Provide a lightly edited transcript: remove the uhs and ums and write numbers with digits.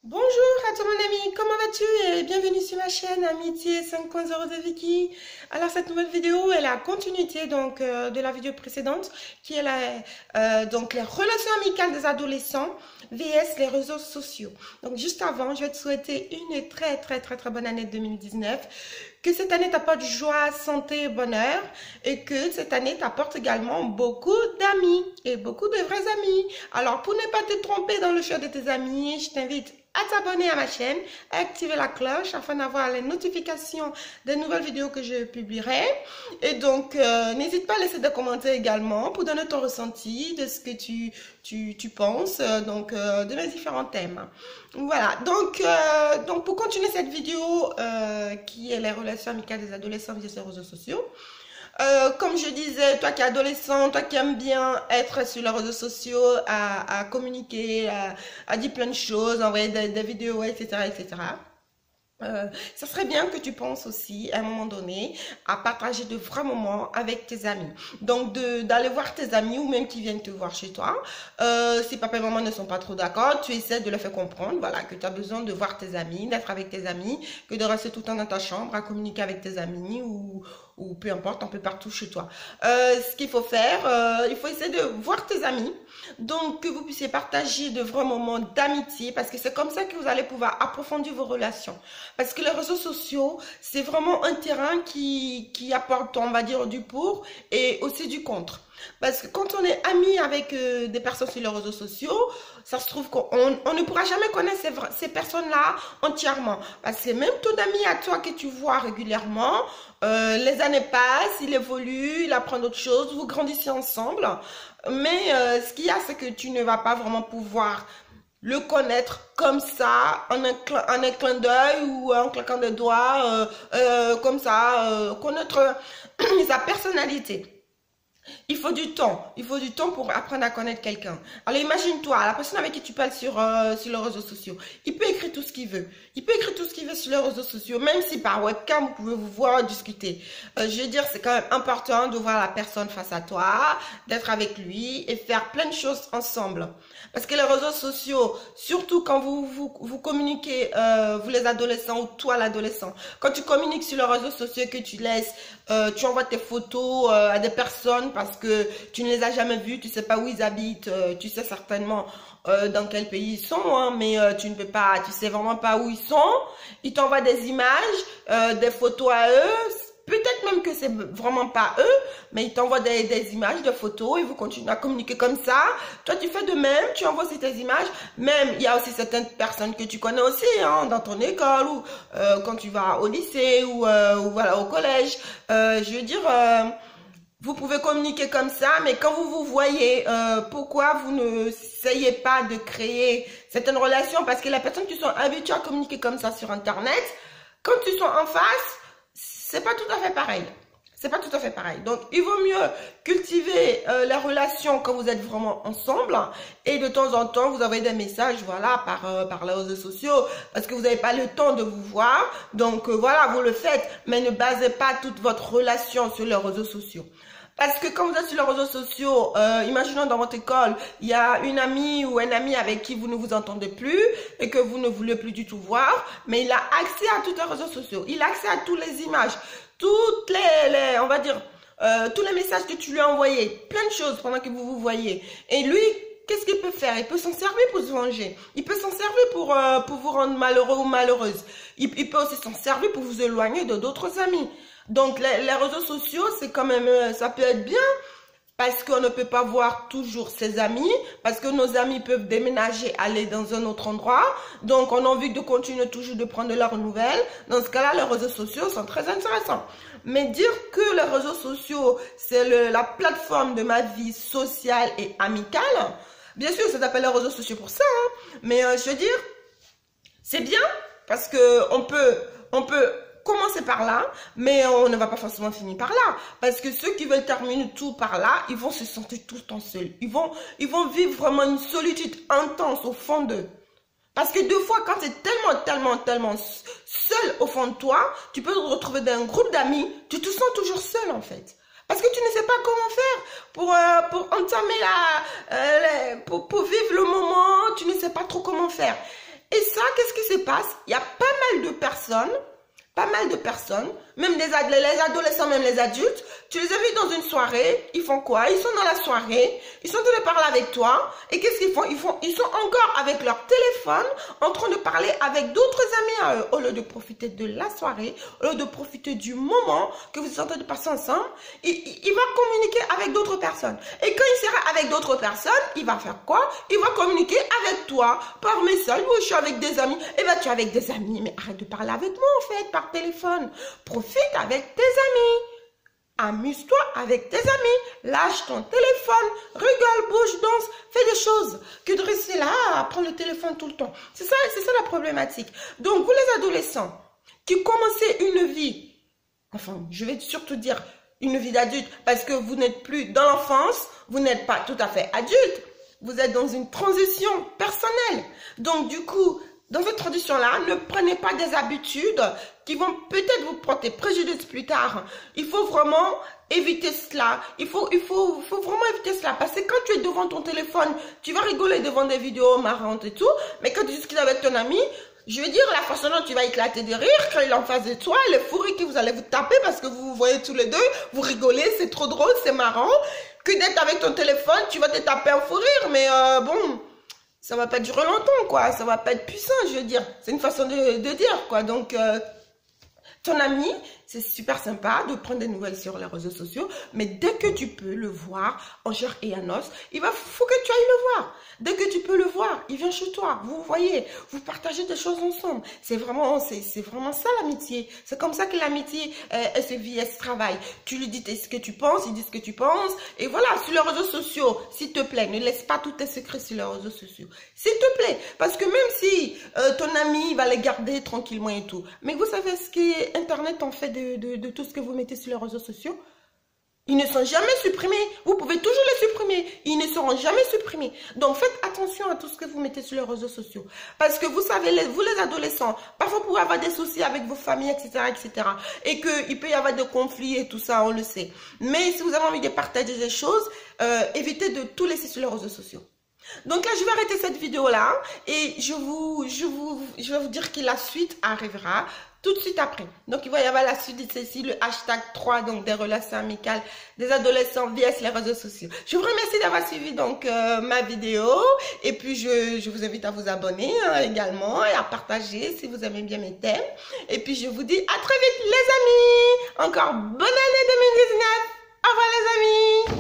Bonjour à toi mon ami, comment vas-tu et bienvenue sur ma chaîne Amitié 5.0 de Vicky. Alors cette nouvelle vidéo est la continuité de la vidéo précédente qui est donc les relations amicales des adolescents vs les réseaux sociaux. Donc juste avant, je vais te souhaiter une très bonne année 2019. Que cette année t'apporte joie, santé, bonheur et que cette année t'apporte également beaucoup d'amis et beaucoup de vrais amis. Alors pour ne pas te tromper dans le choix de tes amis, je t'invite à t'abonner à ma chaîne, à activer la cloche afin d'avoir les notifications des nouvelles vidéos que je publierai. Et donc, n'hésite pas à laisser des commentaires également pour donner ton ressenti de ce que tu penses de mes différents thèmes. Voilà, donc pour continuer cette vidéo qui est les relations amicales des adolescents via les réseaux sociaux, comme je disais, toi qui es adolescent, toi qui aimes bien être sur les réseaux sociaux, à communiquer, à dire plein de choses, envoyer des vidéos, etc., etc. Ça serait bien que tu penses aussi à un moment donné à partager de vrais moments avec tes amis. Donc d'aller voir tes amis ou même qui viennent te voir chez toi. Si papa et maman ne sont pas trop d'accord, tu essaies de leur faire comprendre voilà, que tu as besoin de voir tes amis, d'être avec tes amis, que de rester tout le temps dans ta chambre à communiquer avec tes amis ou peu importe, un peu partout chez toi. Ce qu'il faut faire, il faut essayer de voir tes amis, donc que vous puissiez partager de vrais moments d'amitié parce que c'est comme ça que vous allez pouvoir approfondir vos relations. Parce que les réseaux sociaux, c'est vraiment un terrain qui apporte, on va dire, du pour et aussi du contre. Parce que quand on est ami avec des personnes sur les réseaux sociaux, ça se trouve qu'on ne pourra jamais connaître ces personnes-là entièrement. Parce que même ton ami à toi que tu vois régulièrement, les années passent, il évolue, il apprend d'autres choses, vous grandissez ensemble. Mais ce qu'il y a, c'est que tu ne vas pas vraiment pouvoir le connaître comme ça, en un clin d'œil ou en claquant des doigts, comme ça, connaître sa personnalité. Il faut du temps pour apprendre à connaître quelqu'un. Alors imagine-toi, la personne avec qui tu parles sur les réseaux sociaux, il peut écrire tout ce qu'il veut. Il peut écrire tout ce qu'il veut sur les réseaux sociaux, même si par webcam, vous pouvez vous voir discuter. Je veux dire, c'est quand même important de voir la personne face à toi, d'être avec lui et faire plein de choses ensemble. Parce que les réseaux sociaux, surtout quand vous communiquez, vous les adolescents ou toi l'adolescent, quand tu communiques sur les réseaux sociaux que tu laisses, tu envoies tes photos à des personnes parce que tu ne les as jamais vus, tu sais pas où ils habitent, tu sais certainement dans quel pays ils sont, hein, mais tu ne peux pas, tu sais vraiment pas où ils sont. Ils t'envoient des images, des photos à eux. Peut-être même que c'est vraiment pas eux, mais ils t'envoient des images, des photos, et vous continuez à communiquer comme ça. Toi, tu fais de même, tu envoies aussi tes images. Même, il y a aussi certaines personnes que tu connais aussi, hein, dans ton école, ou quand tu vas au lycée, ou voilà, au collège. Je veux dire, vous pouvez communiquer comme ça, mais quand vous vous voyez, pourquoi vous ne essayez pas de créer certaines relations? Parce que les personnes qui sont habituées à communiquer comme ça sur Internet, quand ils sont en face, c'est pas tout à fait pareil. C'est pas tout à fait pareil. Donc, il vaut mieux cultiver les relations quand vous êtes vraiment ensemble et de temps en temps, vous envoyez des messages, voilà, par les réseaux sociaux parce que vous n'avez pas le temps de vous voir. Donc, voilà, vous le faites, mais ne basez pas toute votre relation sur les réseaux sociaux. Parce que quand vous êtes sur les réseaux sociaux, imaginons dans votre école, il y a une amie ou un ami avec qui vous ne vous entendez plus et que vous ne voulez plus du tout voir, mais il a accès à tous les réseaux sociaux. Il a accès à toutes les images, toutes on va dire, tous les messages que tu lui as envoyés, plein de choses pendant que vous vous voyez. Et lui, qu'est-ce qu'il peut faire? Il peut s'en servir pour se venger. Il peut s'en servir pour vous rendre malheureux ou malheureuse. Il peut aussi s'en servir pour vous éloigner de d'autres amis. Donc, les réseaux sociaux, c'est quand même, ça peut être bien parce qu'on ne peut pas voir toujours ses amis, parce que nos amis peuvent déménager, aller dans un autre endroit. Donc, on a envie de continuer toujours de prendre leurs nouvelles. Dans ce cas-là, les réseaux sociaux sont très intéressants. Mais dire que les réseaux sociaux, c'est la plateforme de ma vie sociale et amicale, bien sûr, ça s'appelle les réseaux sociaux pour ça, hein, mais je veux dire, c'est bien parce que on peut commencer par là, mais on ne va pas forcément finir par là. Parce que ceux qui veulent terminer tout par là, ils vont se sentir tout le temps seuls. Ils vont vivre vraiment une solitude intense au fond d'eux. Parce que deux fois, quand tu es tellement seul au fond de toi, tu peux te retrouver dans un groupe d'amis, tu te sens toujours seul en fait. Parce que tu ne sais pas comment faire pour entamer pour vivre le moment, tu ne sais pas trop comment faire. Et ça, passe, il y a pas mal de personnes, même les adolescents, même les adultes, tu les as vus dans une soirée, ils font quoi? Ils sont dans la soirée, ils sont en train de parler avec toi, et qu'est-ce qu'ils font? Ils sont encore avec leur téléphone, en train de parler avec d'autres amis à eux, au lieu de profiter de la soirée, au lieu de profiter du moment que vous êtes en train de passer ensemble, il va communiquer avec d'autres personnes. Et quand il sera avec d'autres personnes, il va faire quoi? Il va communiquer avec toi, par message, ou je suis avec des amis, et ben tu es avec des amis, mais arrête de parler avec moi en fait, par téléphone. Profite avec tes amis. Amuse-toi avec tes amis. Lâche ton téléphone. Rigole, bouge, danse. Fais des choses. Que de rester là à prendre le téléphone tout le temps. C'est ça la problématique. Donc, vous les adolescents qui commencez une vie, enfin, je vais surtout dire une vie d'adulte, parce que vous n'êtes plus dans l'enfance, vous n'êtes pas tout à fait adulte. Vous êtes dans une transition personnelle. Donc, du coup, dans cette transition-là, ne prenez pas des habitudes qui vont peut-être vous porter préjudice plus tard. Il faut vraiment éviter cela. Il faut vraiment éviter cela. Parce que quand tu es devant ton téléphone, tu vas rigoler devant des vidéos marrantes et tout. Mais quand tu discutes avec ton ami, je veux dire, la façon dont tu vas éclater de rire quand il est en face de toi, le fou rire que vous allez vous taper parce que vous vous voyez tous les deux, vous rigolez, c'est trop drôle, c'est marrant. Que d'être avec ton téléphone, tu vas te taper un fou rire. Mais bon... ça va pas durer longtemps, quoi. Ça va pas être puissant, je veux dire. C'est une façon de dire, quoi. Donc, ton ami, c'est super sympa de prendre des nouvelles sur les réseaux sociaux, mais dès que tu peux le voir en chair et en os, faut que tu ailles le voir. Dès que tu peux le voir, il vient chez toi. Vous voyez, vous partagez des choses ensemble. C'est vraiment ça l'amitié. C'est comme ça que l'amitié, elle se vit, elle se travaille. Tu lui dis ce que tu penses, il dit ce que tu penses. Et voilà, sur les réseaux sociaux, s'il te plaît, ne laisse pas tous tes secrets sur les réseaux sociaux. S'il te plaît, parce que même si ton ami va les garder tranquillement et tout, mais vous savez ce qu'Internet en fait de tout ce que vous mettez sur les réseaux sociaux? Ils ne sont jamais supprimés. Vous pouvez toujours les supprimer. Ils ne seront jamais supprimés. Donc, faites attention à tout ce que vous mettez sur les réseaux sociaux. Parce que vous savez, vous les adolescents, parfois vous pouvez avoir des soucis avec vos familles, etc., etc. Et qu'il peut y avoir des conflits et tout ça, on le sait. Mais si vous avez envie de partager des choses, évitez de tout laisser sur les réseaux sociaux. Donc là, je vais arrêter cette vidéo-là et je vais vous dire que la suite arrivera tout de suite après. Donc, il va y avoir la suite de ceci, le hashtag 3, donc des relations amicales des adolescents via les réseaux sociaux. Je vous remercie d'avoir suivi donc ma vidéo et puis je vous invite à vous abonner également et à partager si vous aimez bien mes thèmes. Et puis, je vous dis à très vite les amis. Encore bonne année 2019. Au revoir les amis.